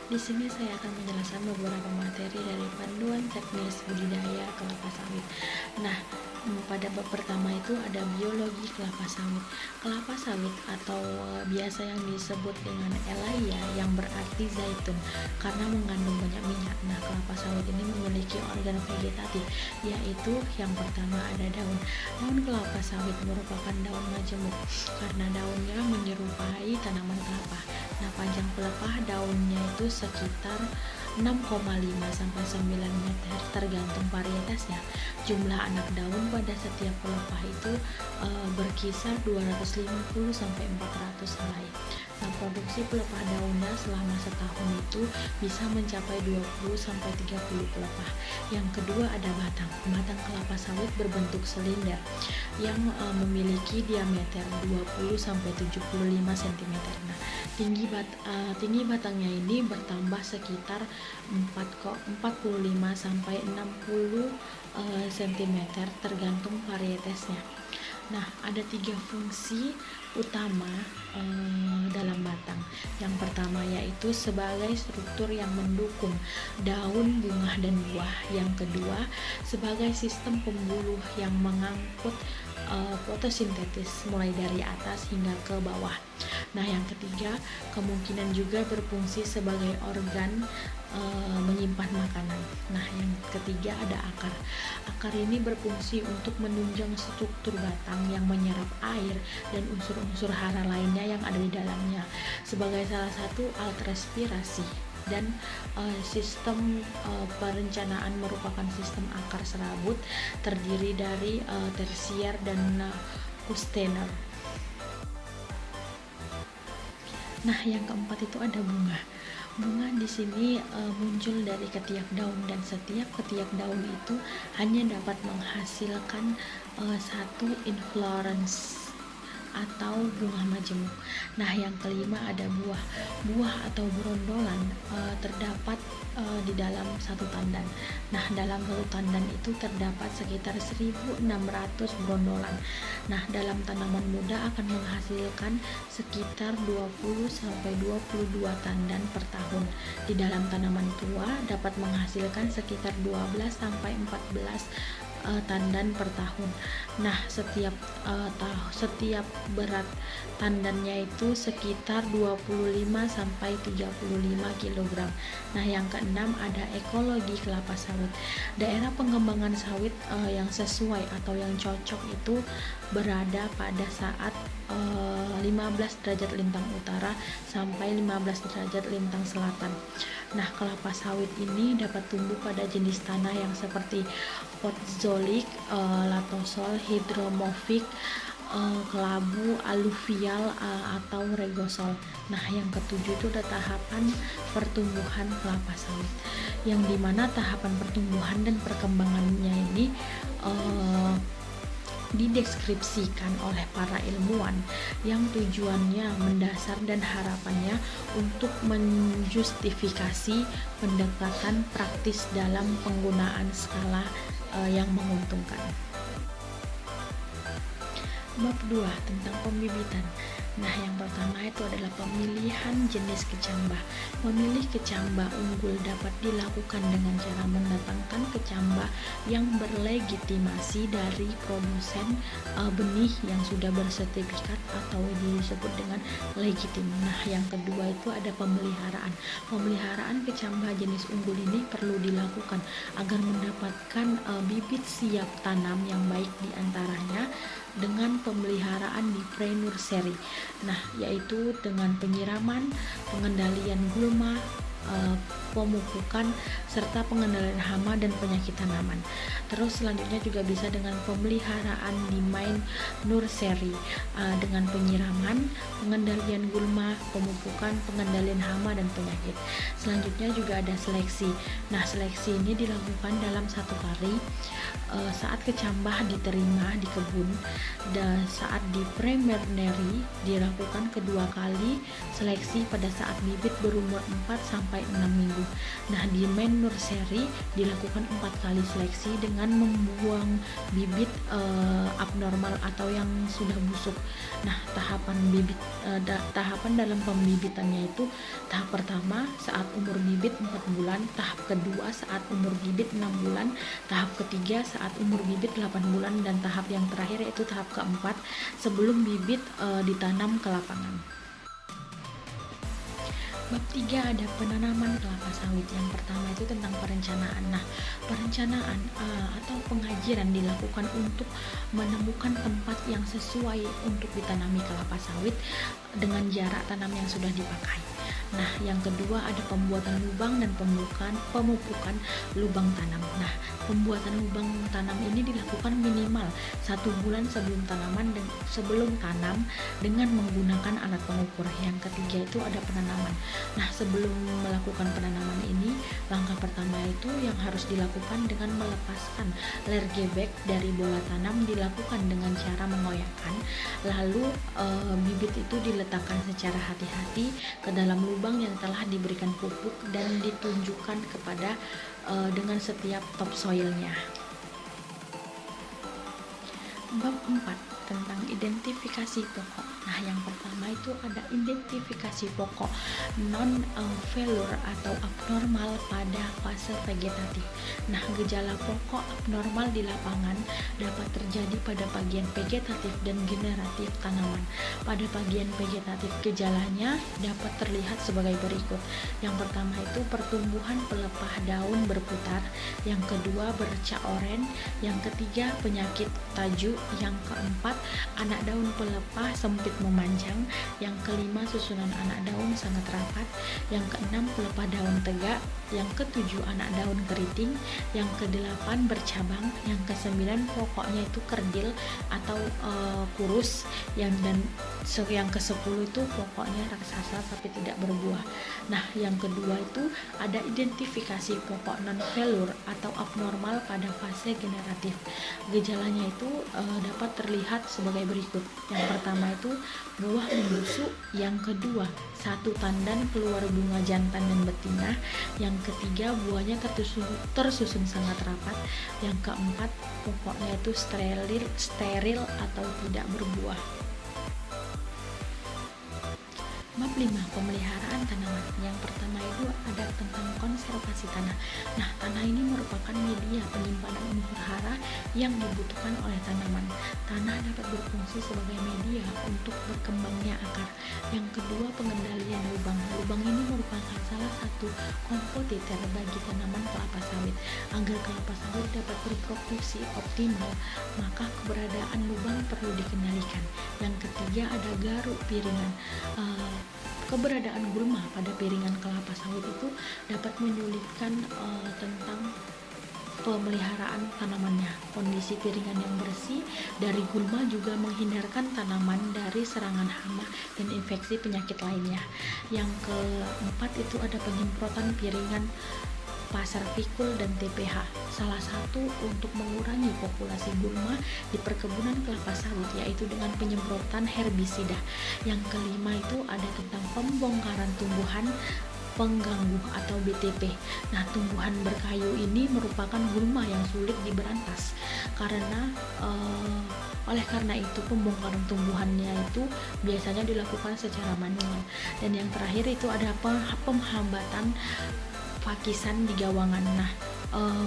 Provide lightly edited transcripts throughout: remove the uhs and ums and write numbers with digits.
Di sini saya akan menjelaskan beberapa materi dari panduan teknis budidaya kelapa sawit. Nah, pada bab pertama itu ada biologi kelapa sawit. Kelapa sawit atau biasa yang disebut dengan elaya yang berarti zaitun karena mengandung banyak minyak. Nah, kelapa sawit ini memiliki organ vegetatif, yaitu yang pertama ada daun. Daun kelapa sawit merupakan daun majemuk karena daunnya menyerupai tanaman kelapa. Nah, panjang pelepah daunnya itu sekitar 6,5 sampai 9 meter tergantung varietasnya. Jumlah anak daun pada setiap pelepah itu berkisar 250 sampai 400 helai. Nah, produksi pelepah daunnya selama setahun itu bisa mencapai 20 sampai 30 pelepah. Yang kedua ada batang. Batang kelapa sawit berbentuk silinder yang memiliki diameter 20 sampai 75 cm. Nah, tinggi batangnya ini bertambah sekitar 45 sampai 60 cm tergantung varietasnya. Nah, ada 3 fungsi utama dalam batang. Yang pertama yaitu sebagai struktur yang mendukung daun, bunga, dan buah. Yang kedua sebagai sistem pembuluh yang mengangkut fotosintesis mulai dari atas hingga ke bawah. Nah, yang ketiga kemungkinan juga berfungsi sebagai organ menyimpan makanan. Nah, yang ketiga ada akar. Akar ini berfungsi untuk menunjang struktur batang yang menyerap air dan unsur-unsur hara lainnya yang ada di dalamnya sebagai salah satu alat respirasi. Dan sistem perencanaan merupakan sistem akar serabut terdiri dari tersier dan kustener. Nah, yang keempat itu ada bunga. Bunga di sini muncul dari ketiak daun dan setiap ketiak daun itu hanya dapat menghasilkan satu inflorescence atau bunga majemuk. Nah, yang kelima ada buah. Buah atau berondolan terdapat di dalam satu tandan. Nah, dalam satu tandan itu terdapat sekitar 1.600 berondolan. Nah, dalam tanaman muda akan menghasilkan sekitar 20 sampai 22 tandan per tahun. Di dalam tanaman tua dapat menghasilkan sekitar 12 sampai 14 tandan per tahun. Nah, setiap berat tandannya itu sekitar 25 sampai 35 kg. Nah, yang keenam ada ekologi kelapa sawit. Daerah pengembangan sawit yang sesuai atau yang cocok itu berada pada saat 15 derajat lintang utara sampai 15 derajat lintang selatan. Nah, kelapa sawit ini dapat tumbuh pada jenis tanah yang seperti potzolik, latosol, hidromorfik, kelabu, aluvial, atau regosol. Nah, yang ketujuh itu ada tahapan pertumbuhan kelapa sawit, yang dimana tahapan pertumbuhan dan perkembangannya ini dideskripsikan oleh para ilmuwan yang tujuannya mendasar dan harapannya untuk menjustifikasi pendekatan praktis dalam penggunaan skala yang menguntungkan. Bab 2 tentang pembibitan. Nah, yang pertama itu adalah pemilihan jenis kecambah. Memilih kecambah unggul dapat dilakukan dengan cara mendatangkan kecambah yang berlegitimasi dari produsen benih yang sudah bersertifikat atau disebut dengan legitim. Nah, yang kedua itu ada pemeliharaan. Pemeliharaan kecambah jenis unggul ini perlu dilakukan agar mendapatkan bibit siap tanam yang baik, diantaranya dengan pemeliharaan di pre-nursery. Nah, yaitu dengan penyiraman, pengendalian gulma, pemupukan, serta pengendalian hama dan penyakit tanaman. Terus selanjutnya juga bisa dengan pemeliharaan di main nursery dengan penyiraman, pengendalian gulma, pemupukan, pengendalian hama dan penyakit. Selanjutnya juga ada seleksi. Nah, seleksi ini dilakukan dalam satu kali saat kecambah diterima di kebun, dan saat di pre-nursery dilakukan kedua kali seleksi pada saat bibit berumur 4 sampai 6 minggu. baru. Nah, di main nursery dilakukan 4 kali seleksi dengan membuang bibit abnormal atau yang sudah busuk. Nah, tahapan dalam pembibitannya itu tahap pertama saat umur bibit 4 bulan, tahap kedua saat umur bibit 6 bulan, tahap ketiga saat umur bibit 8 bulan, dan tahap yang terakhir yaitu tahap keempat sebelum bibit ditanam ke lapangan. Bab 3 ada penanaman kelapa sawit. Yang pertama itu tentang perencanaan. Nah, perencanaan atau pengajiran dilakukan untuk menemukan tempat yang sesuai untuk ditanami kelapa sawit dengan jarak tanam yang sudah dipakai. Nah, yang kedua ada pembuatan lubang dan pemupukan lubang tanam. Nah, pembuatan lubang tanam ini dilakukan minimal 1 bulan sebelum sebelum tanam dengan menggunakan alat pengukur. Yang ketiga itu ada penanaman. Nah, sebelum melakukan penanaman ini, langkah pertama itu yang harus dilakukan dengan melepaskan ler gebek dari bola tanam dilakukan dengan cara mengoyakkan. Lalu bibit itu diletakkan secara hati-hati ke dalam lubang yang telah diberikan pupuk dan ditunjukkan kepada dengan setiap topsoilnya. Bab 4 tentang identifikasi pokok. Nah, yang pertama itu ada identifikasi pokok non-velur atau abnormal pada fase vegetatif. Nah, gejala pokok abnormal di lapangan dapat terjadi pada bagian vegetatif dan generatif tanaman. Pada bagian vegetatif gejalanya dapat terlihat sebagai berikut. Yang pertama itu pertumbuhan pelepah daun berputar, yang kedua bercak oranye, yang ketiga penyakit tajuk, yang keempat anak daun pelepah sempit memanjang, yang kelima susunan anak daun sangat rapat, yang keenam pelepah daun tegak, yang ketujuh anak daun keriting, yang kedelapan bercabang, yang kesembilan pokoknya itu kerdil atau kurus, yang ke-10 itu pokoknya raksasa tapi tidak berbuah. Nah, yang kedua itu ada identifikasi pokok non-velur atau abnormal pada fase generatif. Gejalanya itu dapat terlihat sebagai berikut. Yang pertama itu buah membusuk, yang kedua satu tandan keluar bunga jantan dan betina, yang ketiga buahnya tersusun sangat rapat, yang keempat pokoknya itu steril atau tidak berbuah. Bab 5 pemeliharaan tanaman. Yang pertama itu ada tentang konservasi tanah. Nah, tanah ini merupakan media penyimpanan unsur hara yang dibutuhkan oleh tanaman. Tanah dapat berfungsi sebagai media untuk berkembangnya akar. Yang kedua, pengendalian lubang. Lubang ini merupakan salah satu kompetitor bagi tanaman kelapa sawit. Agar kelapa sawit dapat berproduksi optimal, maka keberadaan lubang perlu dikendalikan. Yang ketiga ada garuk piringan. Keberadaan gulma pada piringan kelapa sawit itu dapat menyulitkan tentang pemeliharaan tanamannya. Kondisi piringan yang bersih dari gulma juga menghindarkan tanaman dari serangan hama dan infeksi penyakit lainnya. Yang keempat itu ada penyemprotan piringan pasar pikul dan TPH, salah satu untuk mengurangi populasi gulma di perkebunan kelapa sawit, yaitu dengan penyemprotan herbisida. Yang kelima itu ada tentang pembongkaran tumbuhan pengganggu atau BTP. Nah, tumbuhan berkayu ini merupakan gulma yang sulit diberantas oleh karena itu pembongkaran tumbuhannya itu biasanya dilakukan secara manual. Dan yang terakhir itu ada penghambatan pakisan di gawangan. Nah,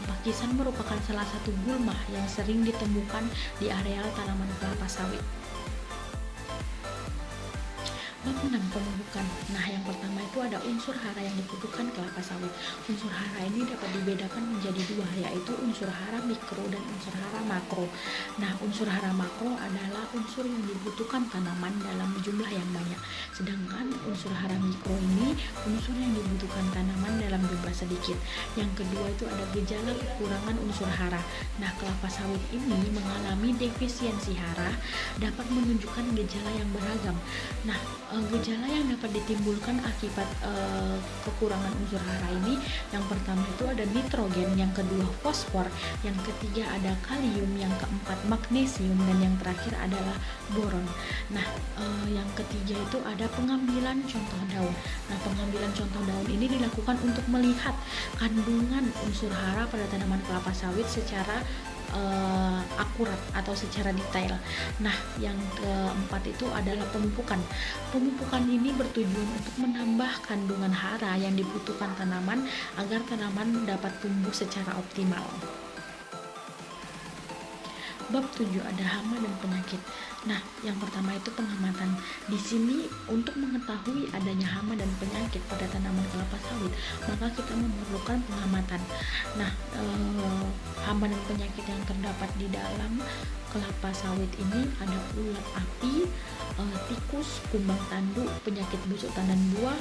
pakisan merupakan salah satu gulma yang sering ditemukan di areal tanaman kelapa sawit. Bab 6 pemupukan. Nah, yang pertama itu ada unsur hara yang dibutuhkan kelapa sawit. Unsur hara ini dapat dibedakan menjadi dua, yaitu unsur hara mikro dan unsur hara makro. Nah, unsur hara makro adalah unsur yang dibutuhkan tanaman dalam jumlah yang banyak. Sedangkan unsur hara mikro ini unsur yang dibutuhkan tanaman dalam jumlah sedikit. Yang kedua itu ada gejala kekurangan unsur hara. Nah, kelapa sawit ini mengalami defisiensi hara dapat menunjukkan gejala yang beragam. Nah, Gejala yang dapat ditimbulkan akibat kekurangan unsur hara ini, yang pertama itu ada nitrogen, yang kedua fosfor, yang ketiga ada kalium, yang keempat magnesium, dan yang terakhir adalah boron. Nah, yang ketiga itu ada pengambilan contoh daun. Nah, pengambilan contoh daun ini dilakukan untuk melihat kandungan unsur hara pada tanaman kelapa sawit secara akurat atau secara detail. Nah, yang keempat itu adalah pemupukan. Pemupukan ini bertujuan untuk menambah kandungan hara yang dibutuhkan tanaman agar tanaman dapat tumbuh secara optimal. Bab 7 ada hama dan penyakit. Nah, yang pertama itu pengamatan. Di sini untuk mengetahui adanya hama dan penyakit pada tanaman kelapa sawit, maka kita memerlukan pengamatan. Nah, hama dan penyakit yang terdapat di dalam kelapa sawit ini ada ulat api, tikus, kumbang tanduk, penyakit busuk tandan buah,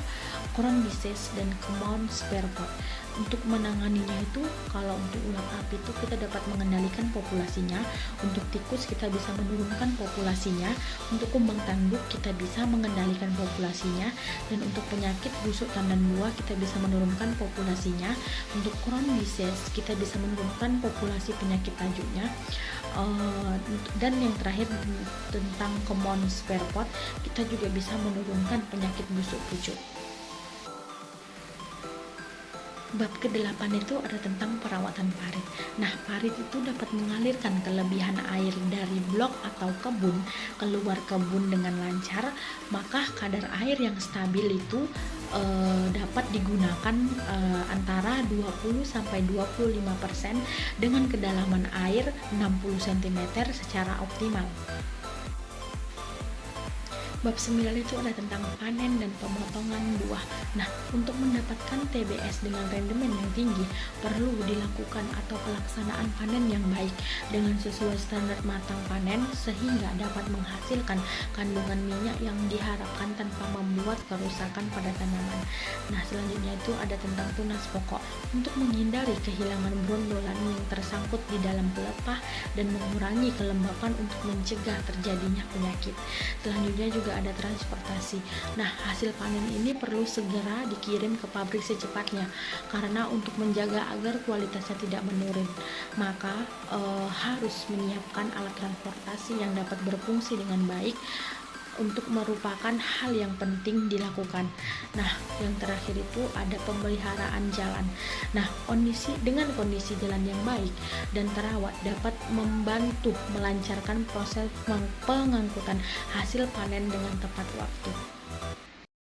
koron disease, dan kemon spare pot. Untuk menanganinya itu, kalau untuk ulat api itu kita dapat mengendalikan populasinya, untuk tikus kita bisa menurunkan populasinya, untuk kumbang tanduk kita bisa mengendalikan populasinya, dan untuk penyakit busuk tandan buah kita bisa menurunkan populasinya, untuk koron disease kita bisa menurunkan populasi penyakit tajuknya, dan yang terakhir tentang kemon spare pot, kita juga bisa menurunkan penyakit busuk pucuk. Bab ke-8 itu ada tentang perawatan parit. Nah, parit itu dapat mengalirkan kelebihan air dari blok atau kebun keluar kebun dengan lancar, maka kadar air yang stabil itu dapat digunakan antara 20-25% dengan kedalaman air 60 cm secara optimal. Bab 9 itu ada tentang panen dan pemotongan buah. Nah, untuk mendapatkan TBS dengan rendemen yang tinggi, perlu dilakukan atau pelaksanaan panen yang baik dengan sesuai standar matang panen sehingga dapat menghasilkan kandungan minyak yang diharapkan tanpa membuat kerusakan pada tanaman. Nah, selanjutnya itu ada tentang tunas pokok untuk menghindari kehilangan brondolan yang tersangkut di dalam pelepah dan mengurangi kelembapan untuk mencegah terjadinya penyakit. Selanjutnya juga ada transportasi. Nah, hasil panen ini perlu segera dikirim ke pabrik secepatnya karena untuk menjaga agar kualitasnya tidak menurun, maka harus menyiapkan alat transportasi yang dapat berfungsi dengan baik untuk merupakan hal yang penting dilakukan. Nah, yang terakhir itu ada pemeliharaan jalan. Nah, dengan kondisi jalan yang baik dan terawat dapat membantu melancarkan proses pengangkutan hasil panen dengan tepat waktu.